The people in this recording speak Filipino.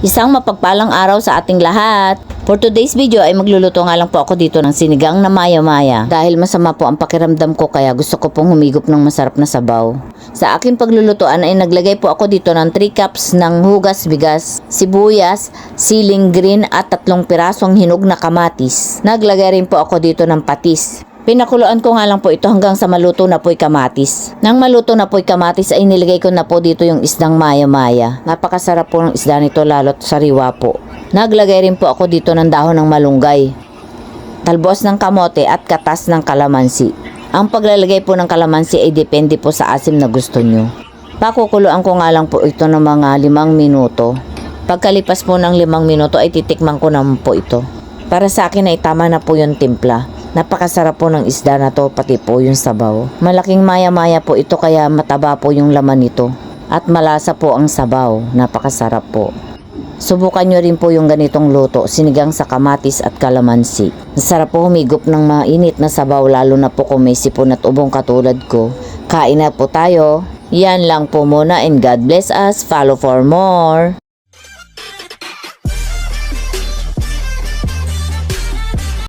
Isang mapagpalang araw sa ating lahat. For today's video ay magluluto nga lang po ako dito ng sinigang na maya-maya. Dahil masama po ang pakiramdam ko kaya gusto ko pong humigop ng masarap na sabaw. Sa aking paglulutuan ay naglagay po ako dito ng 3 cups ng hugas bigas, sibuyas, siling green at 3 pirasong hinog na kamatis. Naglagay rin po ako dito ng patis. Pinakuluan ko nga lang po ito hanggang sa maluto na po'y kamatis. Nang maluto na po'y kamatis ay nilagay ko na po dito yung isdang maya-maya. Napakasarap po ng isda nito lalo't sariwa po. Naglagay rin po ako dito ng dahon ng malunggay, talbos ng kamote at katas ng kalamansi. Ang paglalagay po ng kalamansi ay depende po sa asim na gusto nyo. Pakukuluan ko nga lang po ito ng mga 5 minuto. Pagkalipas po ng 5 minuto ay titikman ko naman po ito. Para sa akin ay tama na po yung timpla. Napakasarap po ng isda na to, pati po yung sabaw. Malaking maya-maya po ito kaya mataba po yung laman nito. At malasa po ang sabaw. Napakasarap po. Subukan nyo rin po yung ganitong luto, sinigang sa kamatis at kalamansi. Masarap po humigop ng mainit na sabaw lalo na po kung may sipon at ubong katulad ko. Kain na po tayo. Yan lang po muna and God bless us. Follow for more.